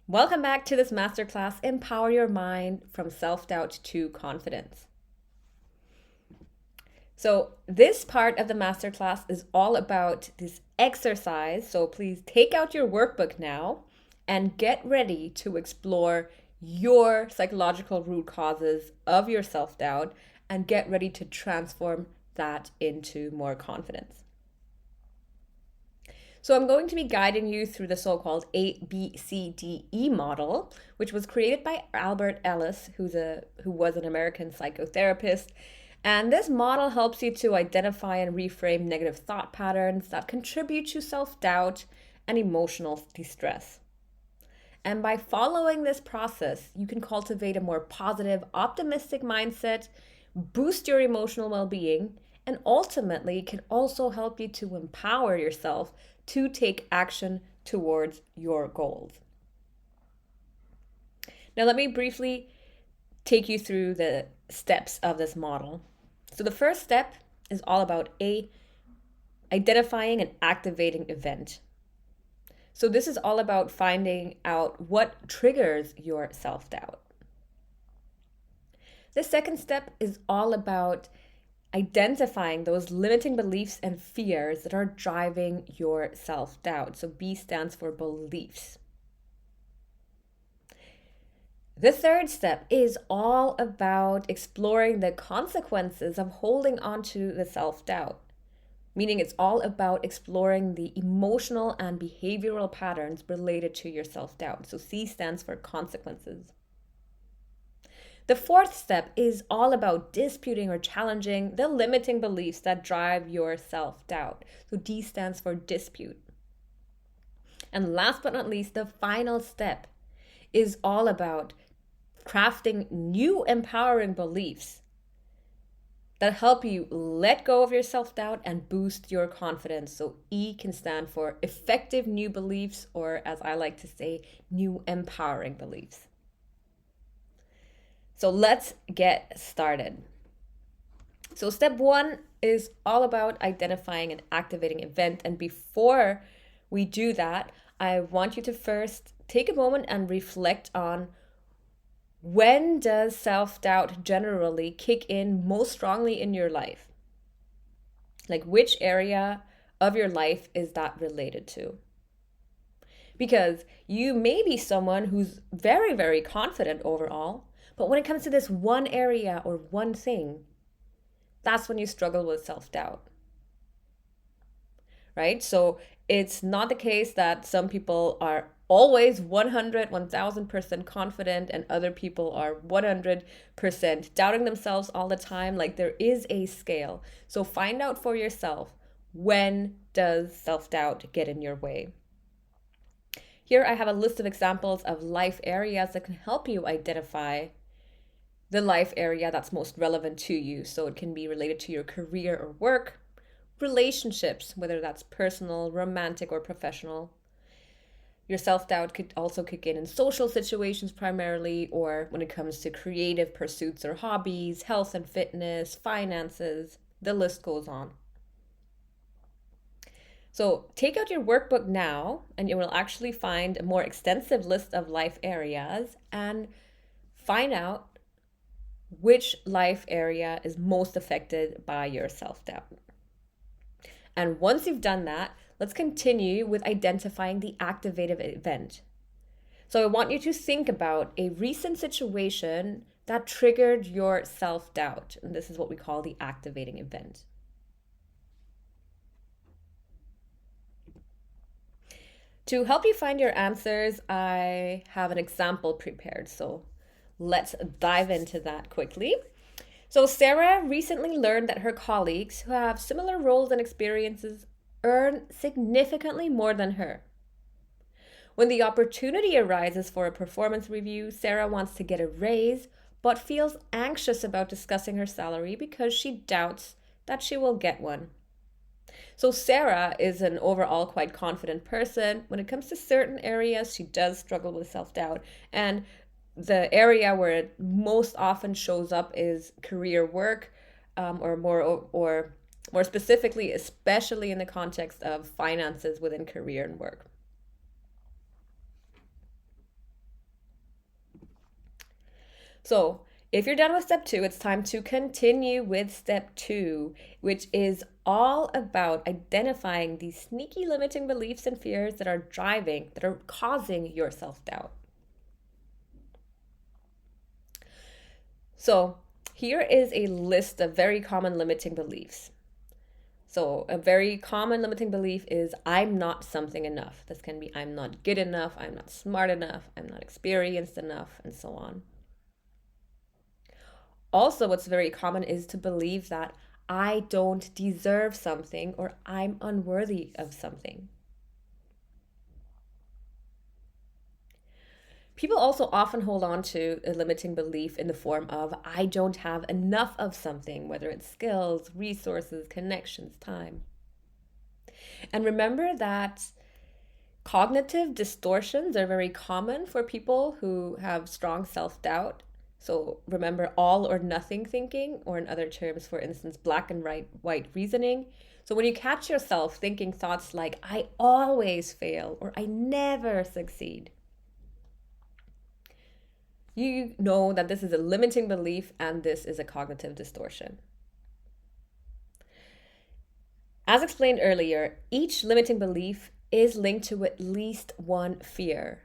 Welcome back to this masterclass, Empower Your Mind from Self-Doubt to Confidence. So this part of the masterclass is all about this exercise. So please take out your workbook now and get ready to explore your psychological root causes of your self-doubt and get ready to transform that into more confidence. So I'm going to be guiding you through the so-called ABCDE model, which was created by Albert Ellis, who was an American psychotherapist. And this model helps you to identify and reframe negative thought patterns that contribute to self-doubt and emotional distress. And by following this process, you can cultivate a more positive, optimistic mindset, boost your emotional well-being, and ultimately can also help you to empower yourself to take action towards your goals. Now, let me briefly take you through the steps of this model. So the first step is all about identifying an activating event. So this is all about finding out what triggers your self-doubt. The second step is all about identifying those limiting beliefs and fears that are driving your self-doubt. So B stands for beliefs. The third step is all about exploring the consequences of holding on to the self-doubt, meaning it's all about exploring the emotional and behavioral patterns related to your self-doubt. So C stands for consequences. The fourth step is all about disputing or challenging the limiting beliefs that drive your self-doubt. So D stands for dispute. And last but not least, the final step is all about crafting new empowering beliefs that help you let go of your self-doubt and boost your confidence. So E can stand for effective new beliefs, or as I like to say, new empowering beliefs. So let's get started. So step one is all about identifying an activating event. And before we do that, I want you to first take a moment and reflect on, when does self-doubt generally kick in most strongly in your life? Like, which area of your life is that related to? Because you may be someone who's very, very confident overall, but when it comes to this one area or one thing, that's when you struggle with self-doubt, right? So it's not the case that some people are always 100, 1000% confident and other people are 100% doubting themselves all the time. Like, there is a scale. So find out for yourself, when does self-doubt get in your way? Here I have a list of examples of life areas that can help you identify the life area that's most relevant to you. So it can be related to your career or work, relationships, whether that's personal, romantic, or professional. Your self-doubt could also kick in social situations primarily, or when it comes to creative pursuits or hobbies, health and fitness, finances, the list goes on. So take out your workbook now, and you will actually find a more extensive list of life areas and find out which life area is most affected by your self-doubt. And once you've done that, let's continue with identifying the activative event. So I want you to think about a recent situation that triggered your self-doubt. And this is what we call the activating event. To help you find your answers, I have an example prepared. So let's dive into that quickly. So Sarah recently learned that her colleagues who have similar roles and experiences earn significantly more than her. When the opportunity arises for a performance review, Sarah wants to get a raise, but feels anxious about discussing her salary because she doubts that she will get one. So Sarah is an overall quite confident person. When it comes to certain areas, she does struggle with self-doubt. And the area where it most often shows up is career work, or more specifically, especially in the context of finances within career and work. So, if you're done with step 2, it's time to continue with step 2, which is all about identifying these sneaky limiting beliefs and fears that are causing your self doubt. So, here is a list of very common limiting beliefs. So, a very common limiting belief is I'm not something enough. This can be I'm not good enough, I'm not smart enough, I'm not experienced enough, and so on. Also, what's very common is to believe that I don't deserve something or I'm unworthy of something. People also often hold on to a limiting belief in the form of I don't have enough of something, whether it's skills, resources, connections, time. And remember that cognitive distortions are very common for people who have strong self doubt. So remember all or nothing thinking, or in other terms, for instance, black and white reasoning. So when you catch yourself thinking thoughts like, I always fail, or I never succeed, you know that this is a limiting belief and this is a cognitive distortion. As explained earlier, each limiting belief is linked to at least one fear.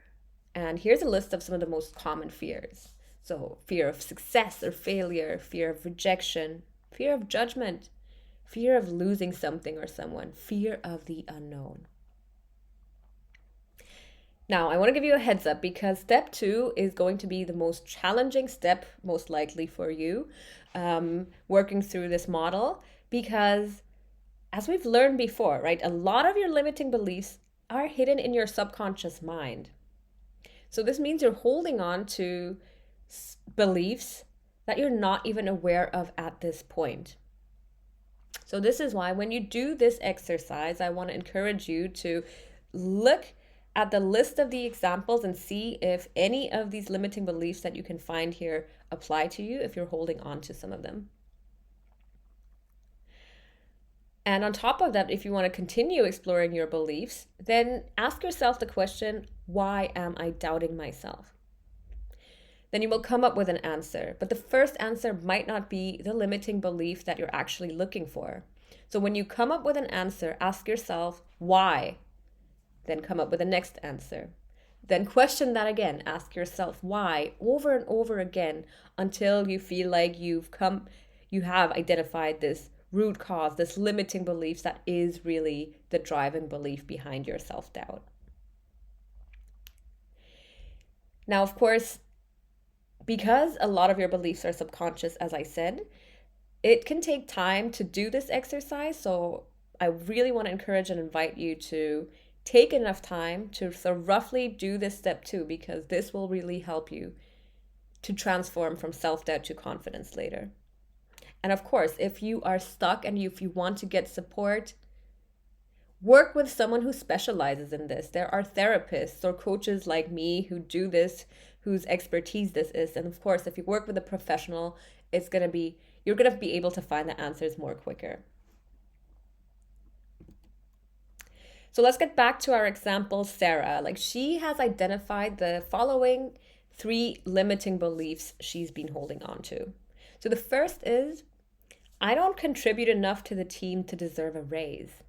And here's a list of some of the most common fears. So, fear of success or failure, fear of rejection, fear of judgment, fear of losing something or someone, fear of the unknown. Now, I want to give you a heads up because step 2 is going to be the most challenging step, most likely for you, working through this model, because as we've learned before, right, a lot of your limiting beliefs are hidden in your subconscious mind. So this means you're holding on to beliefs that you're not even aware of at this point. So this is why when you do this exercise, I want to encourage you to look at the list of the examples and see if any of these limiting beliefs that you can find here apply to you if you're holding on to some of them. And on top of that, if you want to continue exploring your beliefs, then ask yourself the question, why am I doubting myself? Then you will come up with an answer. But the first answer might not be the limiting belief that you're actually looking for. So when you come up with an answer, ask yourself, why? Then come up with the next answer. Then question that again. Ask yourself why over and over again until you feel like you have identified this root cause, this limiting beliefs that is really the driving belief behind your self-doubt. Now, of course, because a lot of your beliefs are subconscious, as I said, it can take time to do this exercise. So I really want to encourage and invite you to take enough time to sort of roughly do this step 2, because this will really help you to transform from self-doubt to confidence later. And of course, if you are stuck and if you want to get support, work with someone who specializes in this. There are therapists or coaches like me who do this, whose expertise this is. And of course, if you work with a professional, you're going to be able to find the answers more quicker. So let's get back to our example, Sarah. Like, she has identified the following 3 limiting beliefs she's been holding on to. So the first is, I don't contribute enough to the team to deserve a raise.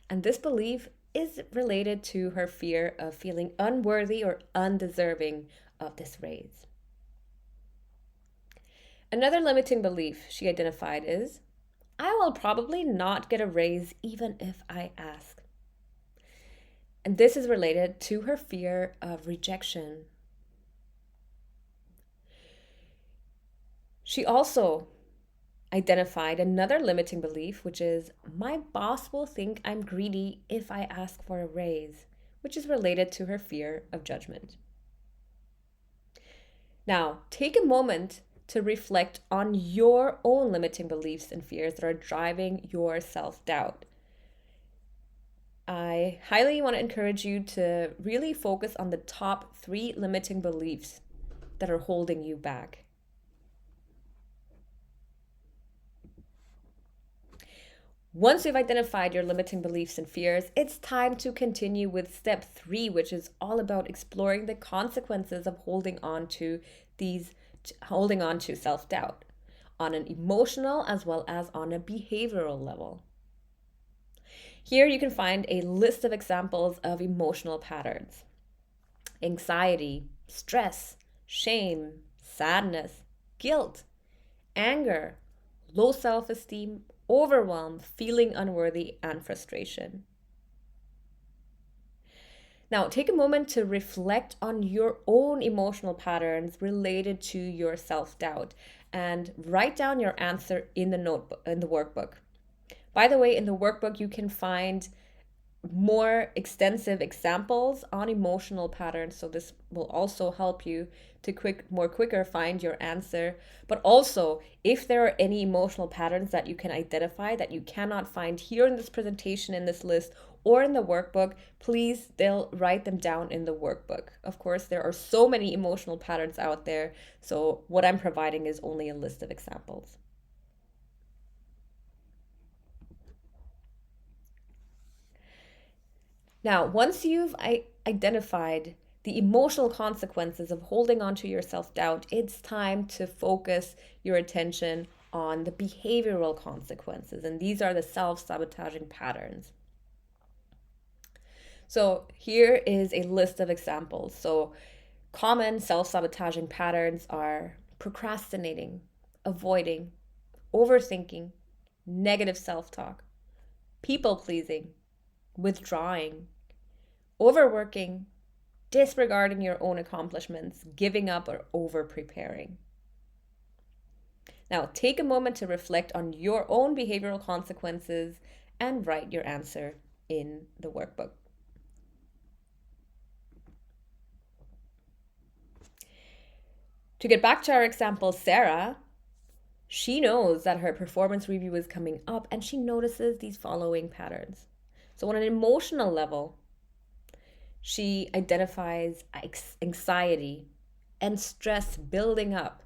And this belief is related to her fear of feeling unworthy or undeserving of this raise. Another limiting belief she identified is, I will probably not get a raise even if I ask. And this is related to her fear of rejection. She also identified another limiting belief, which is, my boss will think I'm greedy if I ask for a raise, which is related to her fear of judgment. Now, take a moment to reflect on your own limiting beliefs and fears that are driving your self-doubt. I highly want to encourage you to really focus on the top 3 limiting beliefs that are holding you back. Once you've identified your limiting beliefs and fears, it's time to continue with step 3, which is all about exploring the consequences of holding on to these holding on to self-doubt on an emotional as well as on a behavioral level. Here you can find a list of examples of emotional patterns: anxiety, stress, shame, sadness, guilt, anger, low self-esteem, overwhelm, feeling unworthy, and frustration. Now, take a moment to reflect on your own emotional patterns related to your self-doubt and write down your answer in the notebook, in the workbook. By the way, in the workbook, you can find more extensive examples on emotional patterns, so this will also help you to quicker find your answer. But also, if there are any emotional patterns that you can identify that you cannot find here in this presentation, in this list, or in the workbook, please still write them down in the workbook. Of course, there are so many emotional patterns out there, so what I'm providing is only a list of examples. Now, once you've identified the emotional consequences of holding on to your self-doubt, it's time to focus your attention on the behavioral consequences, and these are the self-sabotaging patterns. So here is a list of examples. So common self-sabotaging patterns are procrastinating, avoiding, overthinking, negative self-talk, people-pleasing, withdrawing, overworking, disregarding your own accomplishments, giving up, or over-preparing. Now, take a moment to reflect on your own behavioral consequences and write your answer in the workbook. To get back to our example, Sarah, she knows that her performance review is coming up and she notices these following patterns. So on an emotional level, she identifies anxiety and stress building up,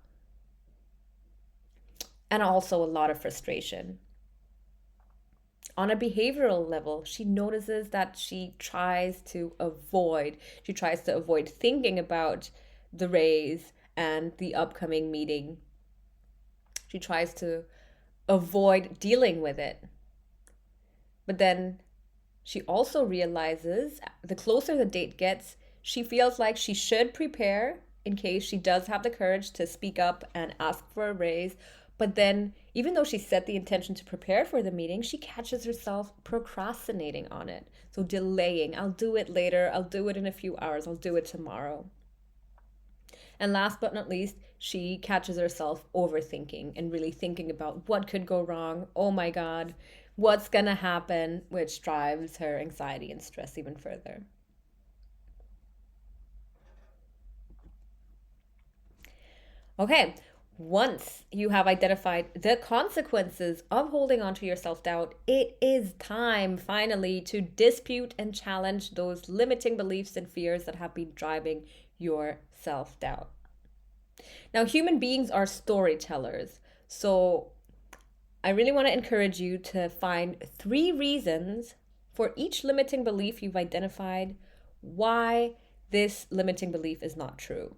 and also a lot of frustration. On a behavioral level, she notices that she tries to avoid thinking about the raise and the upcoming meeting. She tries to avoid dealing with it. But then she also realizes the closer the date gets, she feels like she should prepare in case she does have the courage to speak up and ask for a raise. But then, even though she set the intention to prepare for the meeting, she catches herself procrastinating on it. So delaying, I'll do it later, I'll do it in a few hours, I'll do it tomorrow. And last but not least, she catches herself overthinking and really thinking about what could go wrong. Oh my God, what's gonna happen, which drives her anxiety and stress even further. Okay, once you have identified the consequences of holding on to your self-doubt, it is time finally to dispute and challenge those limiting beliefs and fears that have been driving your self-doubt. Now, human beings are storytellers, so I really want to encourage you to find 3 reasons for each limiting belief you've identified why this limiting belief is not true.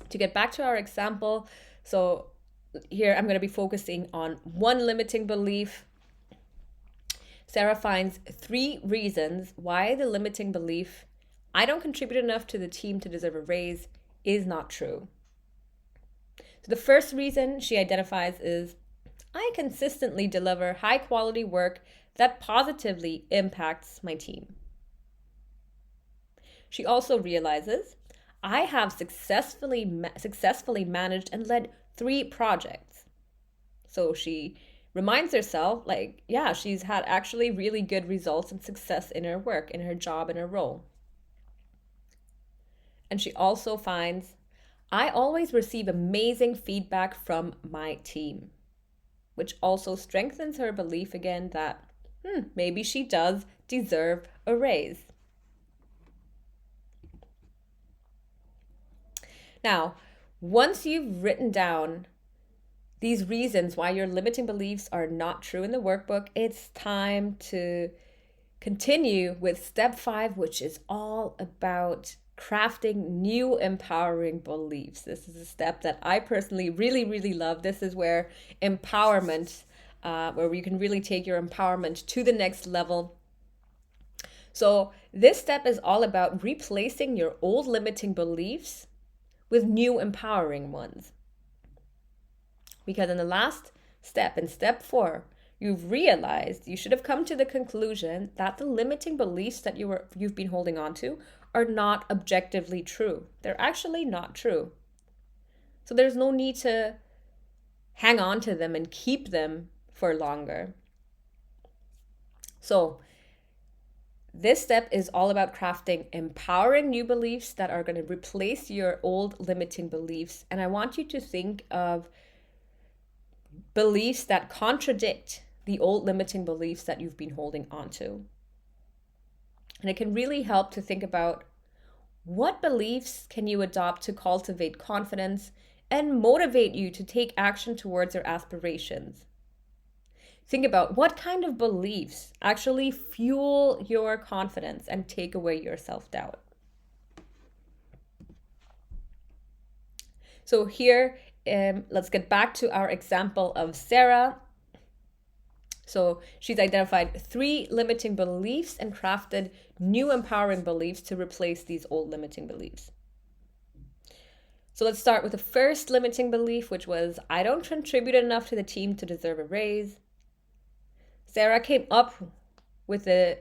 To get back to our example, so here I'm going to be focusing on one limiting belief. Sarah finds 3 reasons why the limiting belief, I don't contribute enough to the team to deserve a raise, is not true. So the first reason she identifies is, I consistently deliver high quality work that positively impacts my team. She also realizes, I have successfully managed and led 3 projects. So she reminds herself, like, yeah, she's had actually really good results and success in her work, in her job, in her role. And she also finds, I always receive amazing feedback from my team, which also strengthens her belief again that maybe she does deserve a raise. Now, once you've written down these reasons why your limiting beliefs are not true in the workbook, it's time to continue with step 5, which is all about crafting new empowering beliefs. This is a step that I personally really, really love. This is where empowerment, where you can really take your empowerment to the next level. So this step is all about replacing your old limiting beliefs with new empowering ones. Because in the last step, in step 4, you've realized, you should have come to the conclusion that the limiting beliefs that you've been holding on to are not objectively true. They're actually not true. So there's no need to hang on to them and keep them for longer. So this step is all about crafting empowering new beliefs that are going to replace your old limiting beliefs. And I want you to think of beliefs that contradict the old limiting beliefs that you've been holding on to. And it can really help to think about what beliefs can you adopt to cultivate confidence and motivate you to take action towards your aspirations. Think about what kind of beliefs actually fuel your confidence and take away your self-doubt. So here, let's get back to our example of Sarah. So she's identified 3 limiting beliefs and crafted new empowering beliefs to replace these old limiting beliefs. So let's start with the first limiting belief, which was, I don't contribute enough to the team to deserve a raise. Sarah came up with the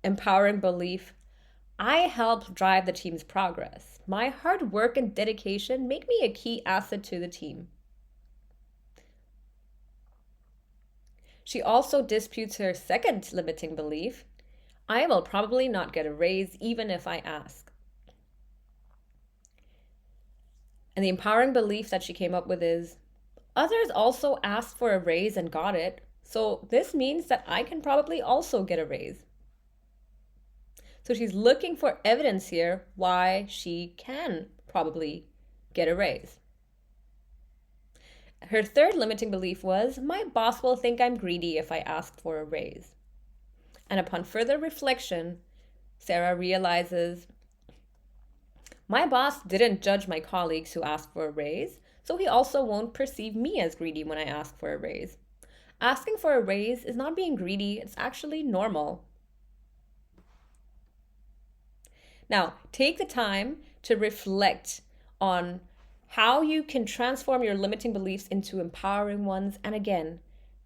empowering belief, I help drive the team's progress. My hard work and dedication make me a key asset to the team. She also disputes her second limiting belief, I will probably not get a raise even if I ask. And the empowering belief that she came up with is, others also asked for a raise and got it, so this means that I can probably also get a raise. So she's looking for evidence here why she can probably get a raise. Her third limiting belief was, my boss will think I'm greedy if I ask for a raise. And upon further reflection, Sarah realizes, my boss didn't judge my colleagues who asked for a raise, so he also won't perceive me as greedy when I ask for a raise. Asking for a raise is not being greedy, it's actually normal. Now, take the time to reflect on how you can transform your limiting beliefs into empowering ones. And again,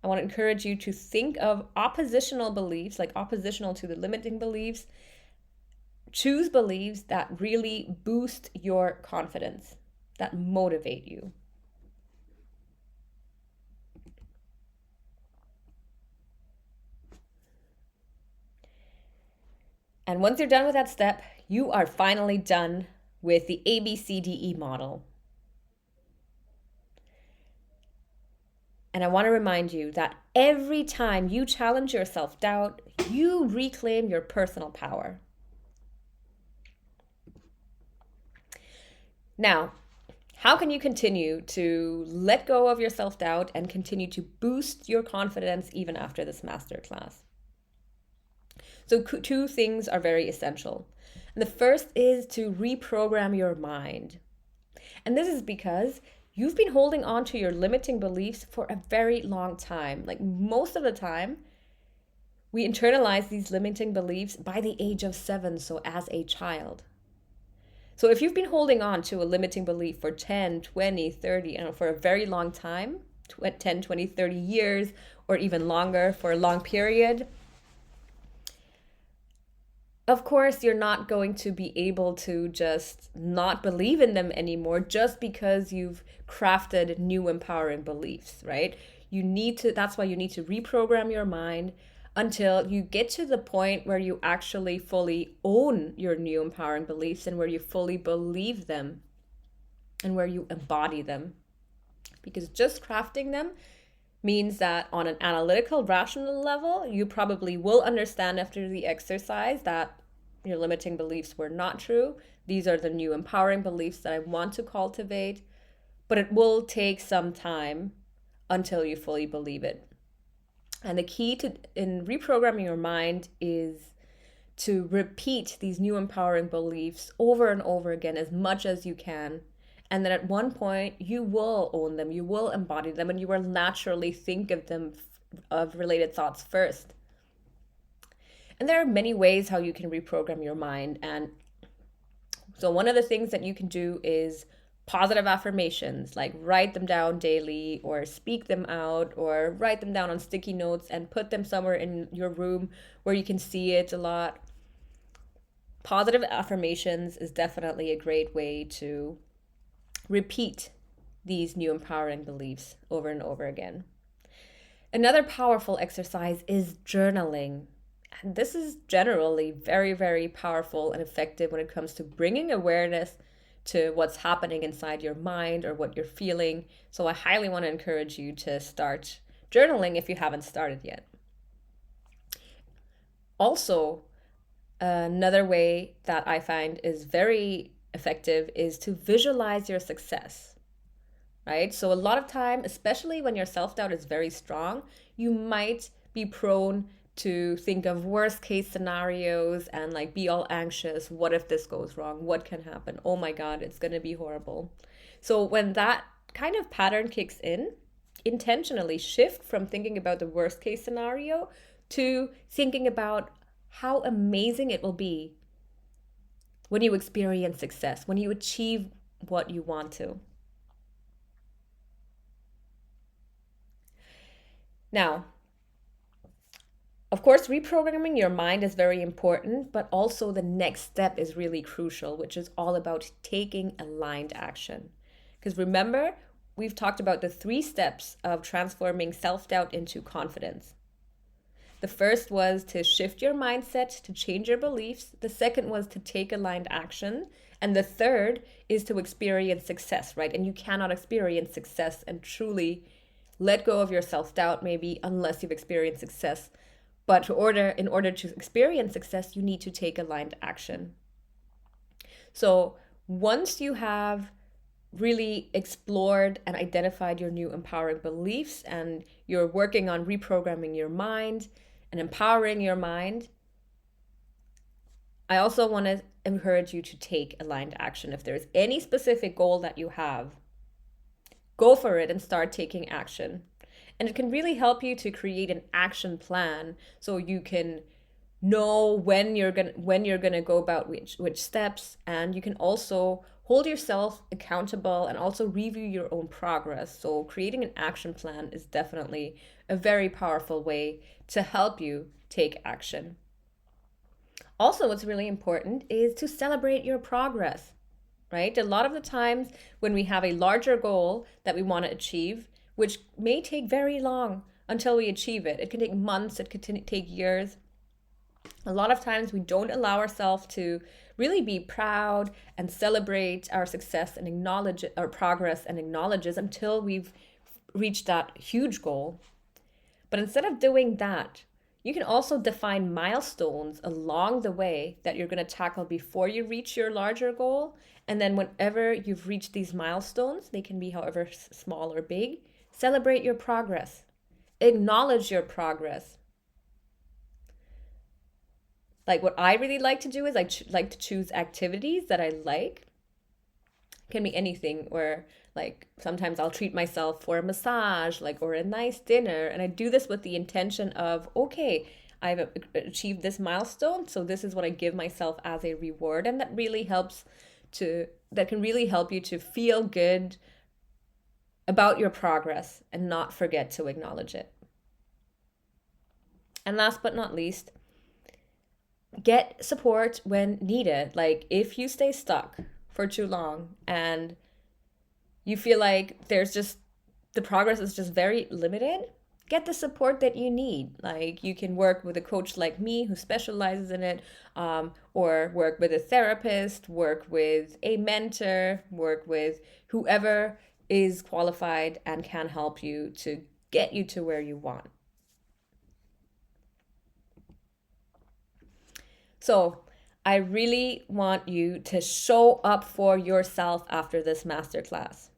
I want to encourage you to think of oppositional beliefs, like oppositional to the limiting beliefs. Choose beliefs that really boost your confidence, that motivate you. And once you're done with that step, you are finally done with the ABCDE model. And I want to remind you that every time you challenge your self-doubt, you reclaim your personal power. Now, how can you continue to let go of your self-doubt and continue to boost your confidence even after this masterclass? So 2 things are very essential. And the first is to reprogram your mind. And this is because you've been holding on to your limiting beliefs for a very long time. Like most of the time, we internalize these limiting beliefs by the age of 7, so as a child. So if you've been holding on to a limiting belief for 10, 20, 30, for a very long time, 10, 20, 30 years, or even longer for a long period, of course, you're not going to be able to just not believe in them anymore just because you've crafted new empowering beliefs, right? That's why you need to reprogram your mind until you get to the point where you actually fully own your new empowering beliefs and where you fully believe them and where you embody them. Because just crafting them means that on an analytical, rational level, you probably will understand after the exercise that your limiting beliefs were not true. These are the new empowering beliefs that I want to cultivate, but it will take some time until you fully believe it. And the key in reprogramming your mind is to repeat these new empowering beliefs over and over again as much as you can. And then at one point, you will own them, you will embody them, and you will naturally think of them, of related thoughts first. And there are many ways how you can reprogram your mind. And so, one of the things that you can do is positive affirmations, like write them down daily or speak them out or write them down on sticky notes and put them somewhere in your room where you can see it a lot. Positive affirmations is definitely a great way to repeat these new empowering beliefs over and over again. Another powerful exercise is journaling. And this is generally very, very powerful and effective when it comes to bringing awareness to what's happening inside your mind or what you're feeling. So I highly want to encourage you to start journaling if you haven't started yet. Also, another way that I find is very effective is to visualize your success, right? So a lot of time, especially when your self-doubt is very strong, you might be prone to think of worst case scenarios and like be all anxious. What if this goes wrong? What can happen? Oh my God, it's going to be horrible. So when that kind of pattern kicks in, intentionally shift from thinking about the worst case scenario to thinking about how amazing it will be when you experience success, when you achieve what you want to. Now, of course, reprogramming your mind is very important, but also the next step is really crucial, which is all about taking aligned action. Because remember, we've talked about the 3 steps of transforming self-doubt into confidence. The first was to shift your mindset, to change your beliefs. The second was to take aligned action. And the third is to experience success, right? And you cannot experience success and truly let go of your self-doubt maybe unless you've experienced success. But in order to experience success, you need to take aligned action. So once you have really explored and identified your new empowering beliefs and you're working on reprogramming your mind and empowering your mind, I also want to encourage you to take aligned action. If there's any specific goal that you have, go for it and start taking action. And it can really help you to create an action plan so you can know when you're gonna go about which steps, and you can also hold yourself accountable and also review your own progress. So creating an action plan is definitely a very powerful way to help you take action. Also, what's really important is to celebrate your progress, right? A lot of the times when we have a larger goal that we want to achieve, which may take very long until we achieve it. It can take months, it could take years. A lot of times we don't allow ourselves to really be proud and celebrate our success and acknowledge our progress and acknowledges until we've reached that huge goal. But instead of doing that, you can also define milestones along the way that you're going to tackle before you reach your larger goal. And then whenever you've reached these milestones, they can be however small or big, celebrate your progress. Acknowledge your progress. Like what I really like to do is I like to choose activities that I like. It can be anything, or like sometimes I'll treat myself for a massage, like, or a nice dinner. And I do this with the intention of, okay, I've achieved this milestone, so this is what I give myself as a reward. And that can really help you to feel good about your progress and not forget to acknowledge it. And last but not least, get support when needed. Like if you stay stuck for too long and you feel like the progress is just very limited, get the support that you need. Like you can work with a coach like me who specializes in it, or work with a therapist, work with a mentor, work with whoever is qualified and can help you to get you to where you want. So I really want you to show up for yourself after this masterclass.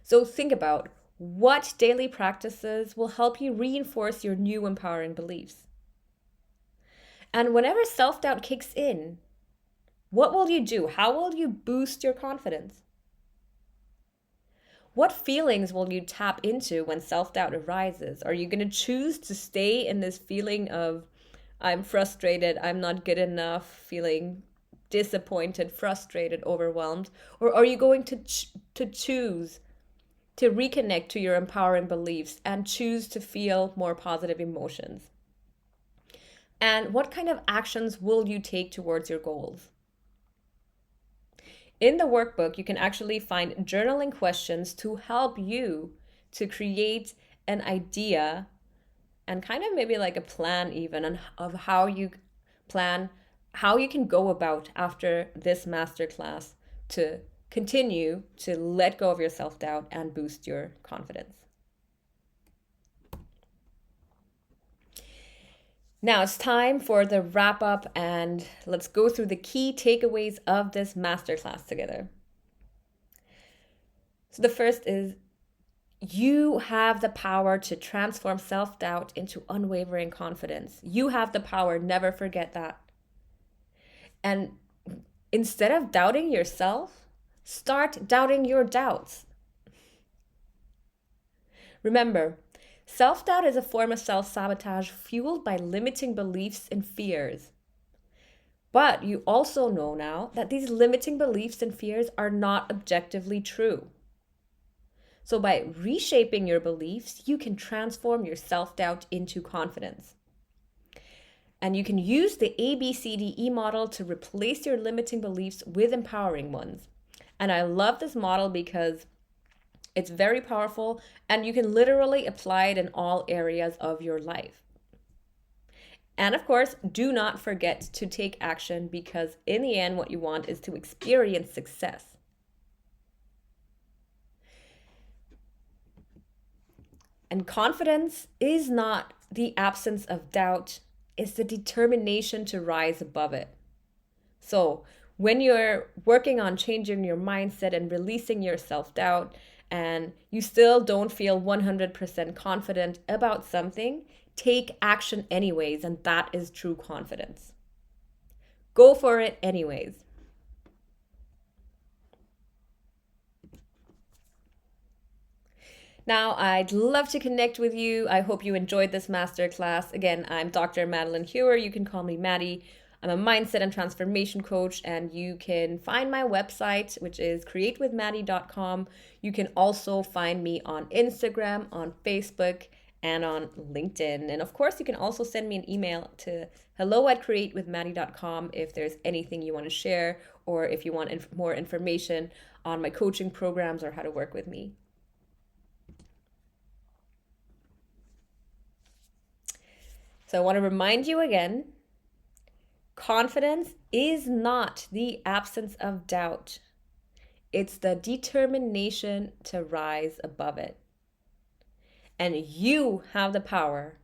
So think about what daily practices will help you reinforce your new empowering beliefs. And whenever self doubt kicks in, what will you do? How will you boost your confidence? What feelings will you tap into when self doubt arises? Are you going to choose to stay in this feeling of, I'm frustrated, I'm not good enough, feeling disappointed, frustrated, overwhelmed? Or are you going to choose to reconnect to your empowering beliefs and choose to feel more positive emotions? And what kind of actions will you take towards your goals? In the workbook, you can actually find journaling questions to help you to create an idea and kind of maybe like a plan even of how you plan how you can go about after this masterclass to continue to let go of your self-doubt and boost your confidence. Now it's time for the wrap up, and let's go through the key takeaways of this masterclass together. So the first is, you have the power to transform self-doubt into unwavering confidence. You have the power, never forget that. And instead of doubting yourself, start doubting your doubts. Remember, self-doubt is a form of self-sabotage fueled by limiting beliefs and fears. But you also know now that these limiting beliefs and fears are not objectively true. So by reshaping your beliefs, you can transform your self-doubt into confidence. And you can use the ABCDE model to replace your limiting beliefs with empowering ones. And I love this model because it's very powerful and you can literally apply it in all areas of your life. And of course, do not forget to take action, because in the end, what you want is to experience success. And confidence is not the absence of doubt, it's the determination to rise above it. So when you're working on changing your mindset and releasing your self-doubt, and you still don't feel 100% confident about something, take action anyways, and that is true confidence. Go for it anyways. Now, I'd love to connect with you. I hope you enjoyed this masterclass. Again, I'm Dr. Madeline Hewer. You can call me Maddie. I'm a mindset and transformation coach, and you can find my website, which is createwithmaddie.com. You can also find me on Instagram, on Facebook, and on LinkedIn. And of course, you can also send me an email to hello@createwithmaddie.com if there's anything you want to share, or if you want more information on my coaching programs or how to work with me. So I want to remind you again, confidence is not the absence of doubt. It's the determination to rise above it. And you have the power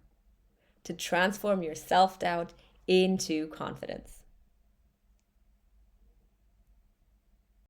to transform your self-doubt into confidence.